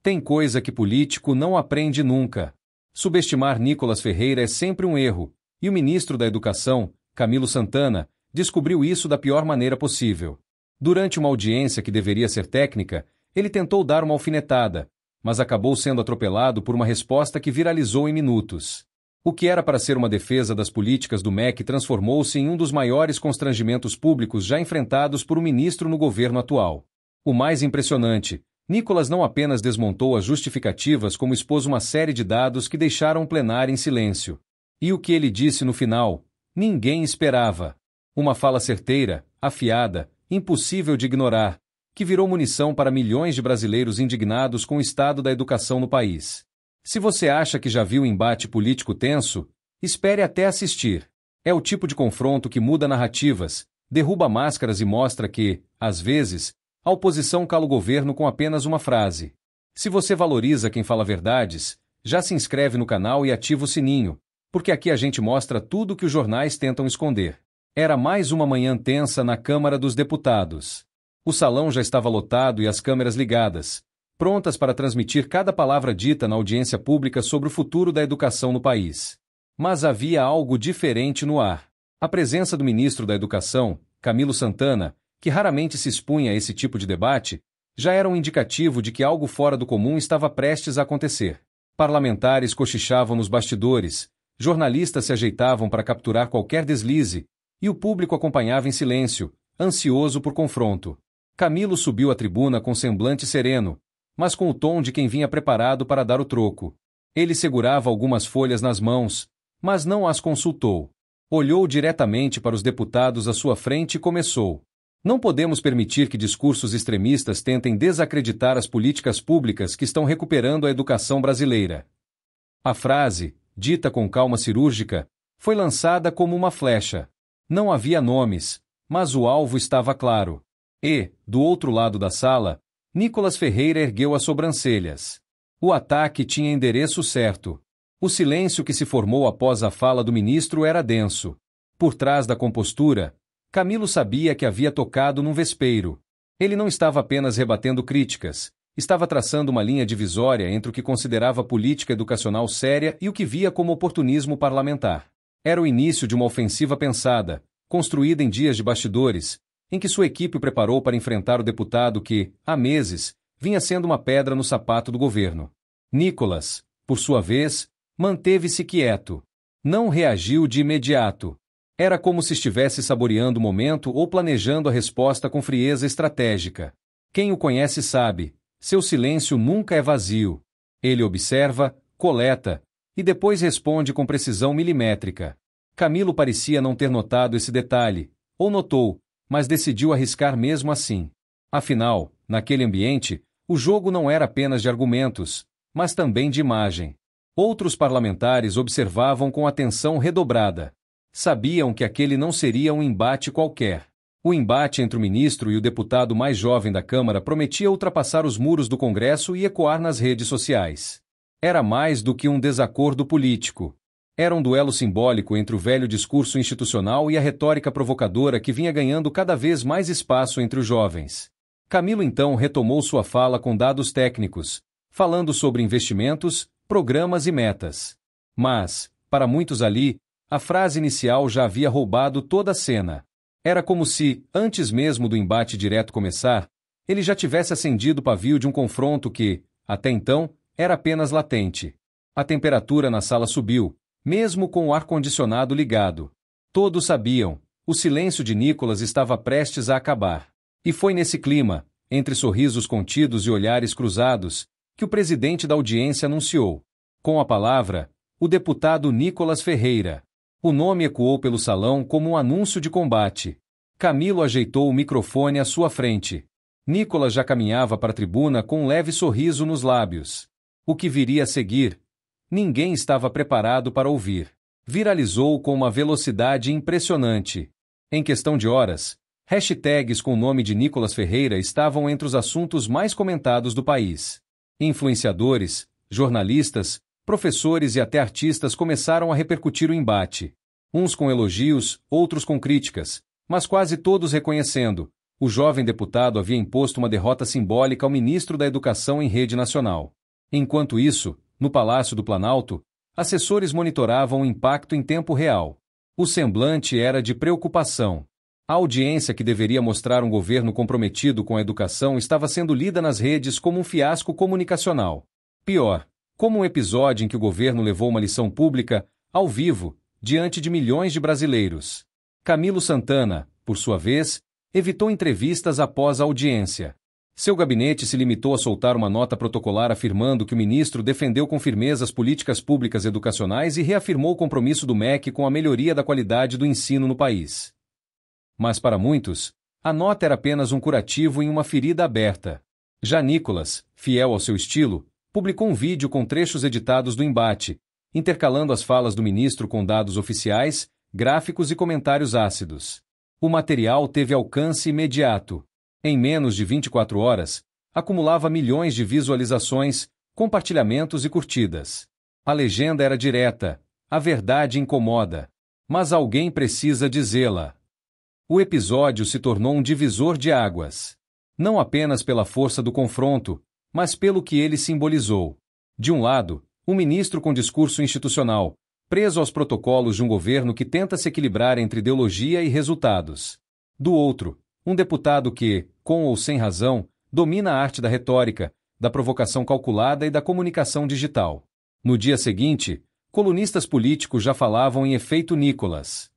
Tem coisa que político não aprende nunca. Subestimar Nicolas Ferreira é sempre um erro, e o ministro da Educação, Camilo Santana, descobriu isso da pior maneira possível. Durante uma audiência que deveria ser técnica, ele tentou dar uma alfinetada, mas acabou sendo atropelado por uma resposta que viralizou em minutos. O que era para ser uma defesa das políticas do MEC transformou-se em um dos maiores constrangimentos públicos já enfrentados por um ministro no governo atual. O mais impressionante, Nicolas não apenas desmontou as justificativas como expôs uma série de dados que deixaram o plenário em silêncio. E o que ele disse no final? Ninguém esperava. Uma fala certeira, afiada, impossível de ignorar, que virou munição para milhões de brasileiros indignados com o estado da educação no país. Se você acha que já viu um embate político tenso, espere até assistir. É o tipo de confronto que muda narrativas, derruba máscaras e mostra que, às vezes, a oposição cala o governo com apenas uma frase. Se você valoriza quem fala verdades, já se inscreve no canal e ativa o sininho, porque aqui a gente mostra tudo que os jornais tentam esconder. Era mais uma manhã tensa na Câmara dos Deputados. O salão já estava lotado e as câmeras ligadas, prontas para transmitir cada palavra dita na audiência pública sobre o futuro da educação no país. Mas havia algo diferente no ar. A presença do ministro da Educação, Camilo Santana, que raramente se expunha a esse tipo de debate, já era um indicativo de que algo fora do comum estava prestes a acontecer. Parlamentares cochichavam nos bastidores, jornalistas se ajeitavam para capturar qualquer deslize, e o público acompanhava em silêncio, ansioso por confronto. Camilo subiu à tribuna com semblante sereno, mas com o tom de quem vinha preparado para dar o troco. Ele segurava algumas folhas nas mãos, mas não as consultou. Olhou diretamente para os deputados à sua frente e começou. Não podemos permitir que discursos extremistas tentem desacreditar as políticas públicas que estão recuperando a educação brasileira. A frase, dita com calma cirúrgica, foi lançada como uma flecha. Não havia nomes, mas o alvo estava claro. E, do outro lado da sala, Nicolas Ferreira ergueu as sobrancelhas. O ataque tinha endereço certo. O silêncio que se formou após a fala do ministro era denso. Por trás da compostura, Camilo sabia que havia tocado num vespeiro. Ele não estava apenas rebatendo críticas, estava traçando uma linha divisória entre o que considerava política educacional séria e o que via como oportunismo parlamentar. Era o início de uma ofensiva pensada, construída em dias de bastidores, em que sua equipe o preparou para enfrentar o deputado que, há meses, vinha sendo uma pedra no sapato do governo. Nicolas, por sua vez, manteve-se quieto. Não reagiu de imediato. Era como se estivesse saboreando o momento ou planejando a resposta com frieza estratégica. Quem o conhece sabe, seu silêncio nunca é vazio. Ele observa, coleta, e depois responde com precisão milimétrica. Camilo parecia não ter notado esse detalhe, ou notou, mas decidiu arriscar mesmo assim. Afinal, naquele ambiente, o jogo não era apenas de argumentos, mas também de imagem. Outros parlamentares observavam com atenção redobrada. Sabiam que aquele não seria um embate qualquer. O embate entre o ministro e o deputado mais jovem da Câmara prometia ultrapassar os muros do Congresso e ecoar nas redes sociais. Era mais do que um desacordo político. Era um duelo simbólico entre o velho discurso institucional e a retórica provocadora que vinha ganhando cada vez mais espaço entre os jovens. Camilo então retomou sua fala com dados técnicos, falando sobre investimentos, programas e metas. Mas, para muitos ali, a frase inicial já havia roubado toda a cena. Era como se, antes mesmo do embate direto começar, ele já tivesse acendido o pavio de um confronto que, até então, era apenas latente. A temperatura na sala subiu, mesmo com o ar-condicionado ligado. Todos sabiam, o silêncio de Nicolas estava prestes a acabar. E foi nesse clima, entre sorrisos contidos e olhares cruzados, que o presidente da audiência anunciou. Com a palavra, o deputado Nicolas Ferreira. O nome ecoou pelo salão como um anúncio de combate. Camilo ajeitou o microfone à sua frente. Nicolas já caminhava para a tribuna com um leve sorriso nos lábios. O que viria a seguir? Ninguém estava preparado para ouvir. Viralizou com uma velocidade impressionante. Em questão de horas, hashtags com o nome de Nicolas Ferreira estavam entre os assuntos mais comentados do país. Influenciadores, jornalistas, professores e até artistas começaram a repercutir o embate. Uns com elogios, outros com críticas, mas quase todos reconhecendo: o jovem deputado havia imposto uma derrota simbólica ao ministro da Educação em rede nacional. Enquanto isso, no Palácio do Planalto, assessores monitoravam o impacto em tempo real. O semblante era de preocupação. A audiência que deveria mostrar um governo comprometido com a educação estava sendo lida nas redes como um fiasco comunicacional. Pior, como um episódio em que o governo levou uma lição pública, ao vivo, diante de milhões de brasileiros. Camilo Santana, por sua vez, evitou entrevistas após a audiência. Seu gabinete se limitou a soltar uma nota protocolar afirmando que o ministro defendeu com firmeza as políticas públicas educacionais e reafirmou o compromisso do MEC com a melhoria da qualidade do ensino no país. Mas para muitos, a nota era apenas um curativo em uma ferida aberta. Já Nicolas, fiel ao seu estilo, publicou um vídeo com trechos editados do embate, intercalando as falas do ministro com dados oficiais, gráficos e comentários ácidos. O material teve alcance imediato. Em menos de 24 horas, acumulava milhões de visualizações, compartilhamentos e curtidas. A legenda era direta: a verdade incomoda, mas alguém precisa dizê-la. O episódio se tornou um divisor de águas. Não apenas pela força do confronto, mas pelo que ele simbolizou. De um lado, um ministro com discurso institucional, preso aos protocolos de um governo que tenta se equilibrar entre ideologia e resultados. Do outro, um deputado que, com ou sem razão, domina a arte da retórica, da provocação calculada e da comunicação digital. No dia seguinte, colunistas políticos já falavam em efeito Nicolas.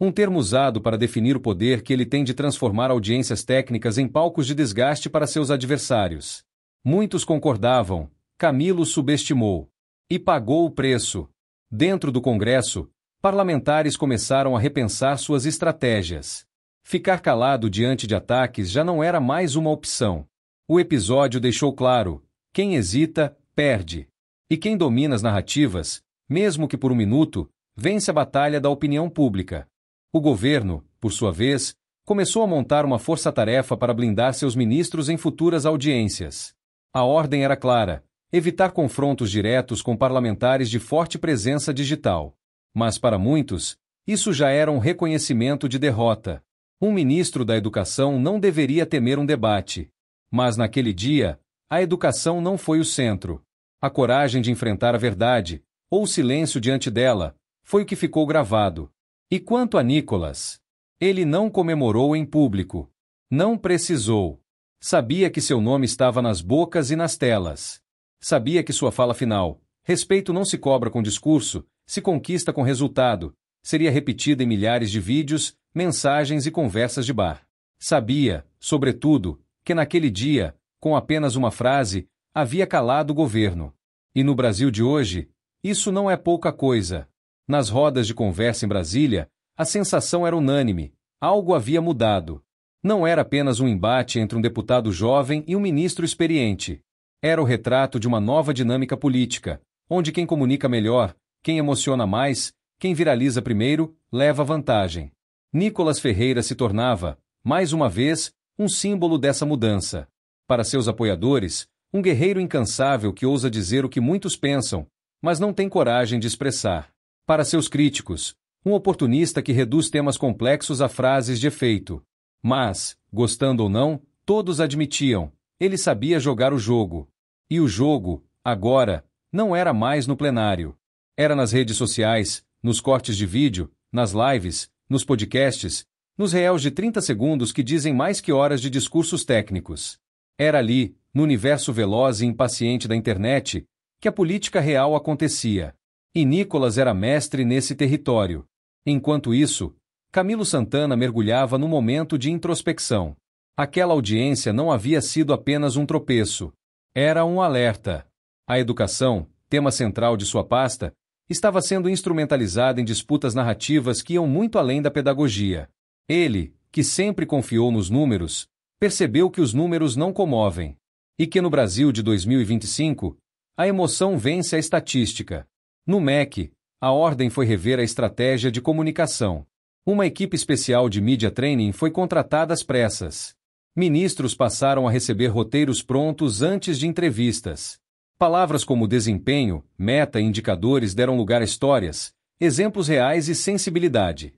Um termo usado para definir o poder que ele tem de transformar audiências técnicas em palcos de desgaste para seus adversários. Muitos concordavam, Camilo subestimou. E pagou o preço. Dentro do Congresso, parlamentares começaram a repensar suas estratégias. Ficar calado diante de ataques já não era mais uma opção. O episódio deixou claro: quem hesita, perde. E quem domina as narrativas, mesmo que por um minuto, vence a batalha da opinião pública. O governo, por sua vez, começou a montar uma força-tarefa para blindar seus ministros em futuras audiências. A ordem era clara: evitar confrontos diretos com parlamentares de forte presença digital. Mas para muitos, isso já era um reconhecimento de derrota. Um ministro da Educação não deveria temer um debate. Mas naquele dia, a educação não foi o centro. A coragem de enfrentar a verdade, ou o silêncio diante dela, foi o que ficou gravado. E quanto a Nicolas? Ele não comemorou em público. Não precisou. Sabia que seu nome estava nas bocas e nas telas. Sabia que sua fala final, respeito não se cobra com discurso, se conquista com resultado, seria repetida em milhares de vídeos, mensagens e conversas de bar. Sabia, sobretudo, que naquele dia, com apenas uma frase, havia calado o governo. E no Brasil de hoje, isso não é pouca coisa. Nas rodas de conversa em Brasília, a sensação era unânime: algo havia mudado. Não era apenas um embate entre um deputado jovem e um ministro experiente. Era o retrato de uma nova dinâmica política, onde quem comunica melhor, quem emociona mais, quem viraliza primeiro, leva vantagem. Nicolas Ferreira se tornava, mais uma vez, um símbolo dessa mudança. Para seus apoiadores, um guerreiro incansável que ousa dizer o que muitos pensam, mas não tem coragem de expressar. Para seus críticos, um oportunista que reduz temas complexos a frases de efeito. Mas, gostando ou não, todos admitiam: ele sabia jogar o jogo. E o jogo, agora, não era mais no plenário. Era nas redes sociais, nos cortes de vídeo, nas lives, nos podcasts, nos reels de 30 segundos que dizem mais que horas de discursos técnicos. Era ali, no universo veloz e impaciente da internet, que a política real acontecia. E Nicolas era mestre nesse território. Enquanto isso, Camilo Santana mergulhava num momento de introspecção. Aquela audiência não havia sido apenas um tropeço. Era um alerta. A educação, tema central de sua pasta, estava sendo instrumentalizada em disputas narrativas que iam muito além da pedagogia. Ele, que sempre confiou nos números, percebeu que os números não comovem. E que no Brasil de 2025, a emoção vence a estatística. No MEC, a ordem foi rever a estratégia de comunicação. Uma equipe especial de media training foi contratada às pressas. Ministros passaram a receber roteiros prontos antes de entrevistas. Palavras como desempenho, meta e indicadores deram lugar a histórias, exemplos reais e sensibilidade.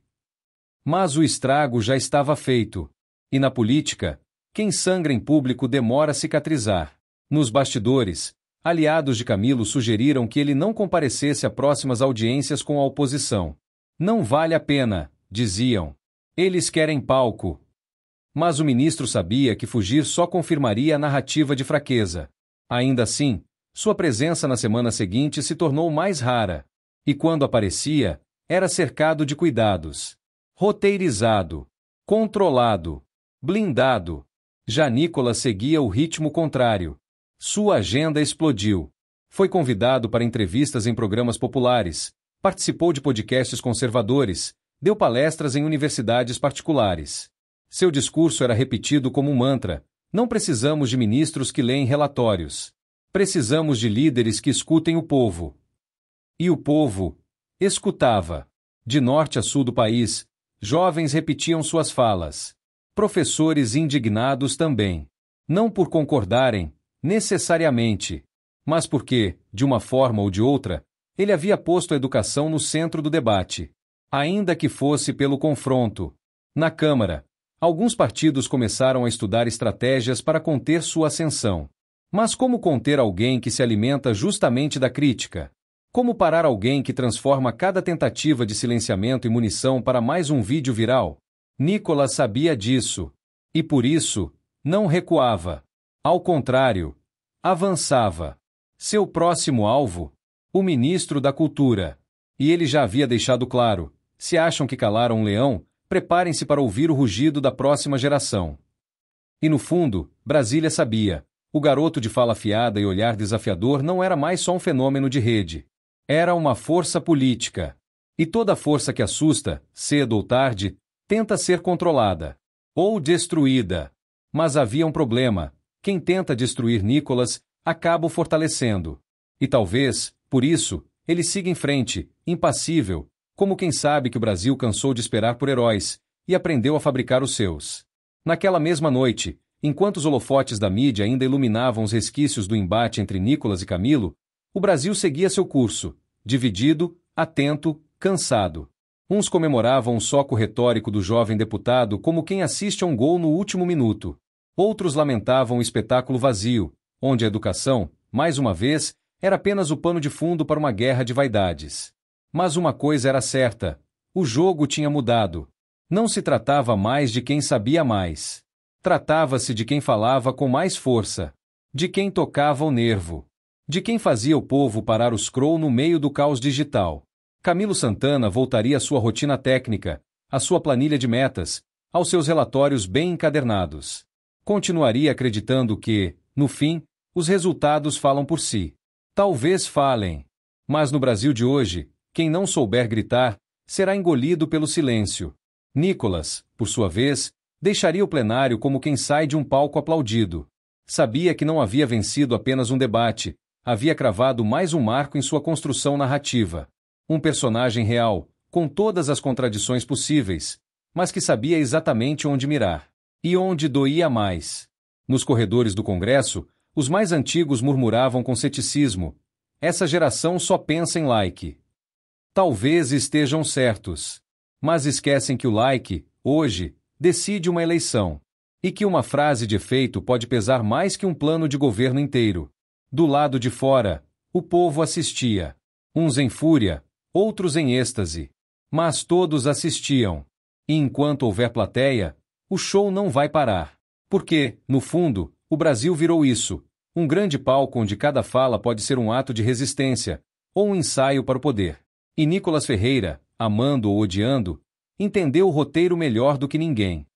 Mas o estrago já estava feito. E na política, quem sangra em público demora a cicatrizar. Nos bastidores, Aliados de Camilo sugeriram que ele não comparecesse a próximas audiências com a oposição. Não vale a pena, diziam. Eles querem palco. Mas o ministro sabia que fugir só confirmaria a narrativa de fraqueza. Ainda assim, sua presença na semana seguinte se tornou mais rara. E quando aparecia, era cercado de cuidados. Roteirizado. Controlado. Blindado. Já Nicolas seguia o ritmo contrário. Sua agenda explodiu. Foi convidado para entrevistas em programas populares, participou de podcasts conservadores, deu palestras em universidades particulares. Seu discurso era repetido como um mantra: não precisamos de ministros que leem relatórios. Precisamos de líderes que escutem o povo. E o povo escutava. De norte a sul do país, jovens repetiam suas falas. Professores indignados também. Não por concordarem, necessariamente, mas porque, de uma forma ou de outra, ele havia posto a educação no centro do debate. Ainda que fosse pelo confronto. Na Câmara, alguns partidos começaram a estudar estratégias para conter sua ascensão. Mas como conter alguém que se alimenta justamente da crítica? Como parar alguém que transforma cada tentativa de silenciamento em munição para mais um vídeo viral? Nicolas sabia disso. E por isso, não recuava. Ao contrário, avançava. Seu próximo alvo? O ministro da Cultura. E ele já havia deixado claro: se acham que calaram um leão, preparem-se para ouvir o rugido da próxima geração. E no fundo, Brasília sabia. O garoto de fala afiada e olhar desafiador não era mais só um fenômeno de rede. Era uma força política. E toda força que assusta, cedo ou tarde, tenta ser controlada. Ou destruída. Mas havia um problema. Quem tenta destruir Nicolas, acaba o fortalecendo. E talvez, por isso, ele siga em frente, impassível, como quem sabe que o Brasil cansou de esperar por heróis, e aprendeu a fabricar os seus. Naquela mesma noite, enquanto os holofotes da mídia ainda iluminavam os resquícios do embate entre Nicolas e Camilo, o Brasil seguia seu curso, dividido, atento, cansado. Uns comemoravam o soco retórico do jovem deputado como quem assiste a um gol no último minuto. Outros lamentavam o espetáculo vazio, onde a educação, mais uma vez, era apenas o pano de fundo para uma guerra de vaidades. Mas uma coisa era certa: o jogo tinha mudado. Não se tratava mais de quem sabia mais. Tratava-se de quem falava com mais força, de quem tocava o nervo, de quem fazia o povo parar os scroll no meio do caos digital. Camilo Santana voltaria à sua rotina técnica, à sua planilha de metas, aos seus relatórios bem encadernados. Continuaria acreditando que, no fim, os resultados falam por si. Talvez falem. Mas no Brasil de hoje, quem não souber gritar, será engolido pelo silêncio. Nicolas, por sua vez, deixaria o plenário como quem sai de um palco aplaudido. Sabia que não havia vencido apenas um debate, havia cravado mais um marco em sua construção narrativa. Um personagem real, com todas as contradições possíveis, mas que sabia exatamente onde mirar. E onde doía mais. Nos corredores do Congresso, os mais antigos murmuravam com ceticismo: essa geração só pensa em like. Talvez estejam certos. Mas esquecem que o like, hoje, decide uma eleição. E que uma frase de efeito pode pesar mais que um plano de governo inteiro. Do lado de fora, o povo assistia. Uns em fúria, outros em êxtase. Mas todos assistiam. E enquanto houver plateia, o show não vai parar. Porque, no fundo, o Brasil virou isso: um grande palco onde cada fala pode ser um ato de resistência, ou um ensaio para o poder. E Nicolas Ferreira, amando ou odiando, entendeu o roteiro melhor do que ninguém.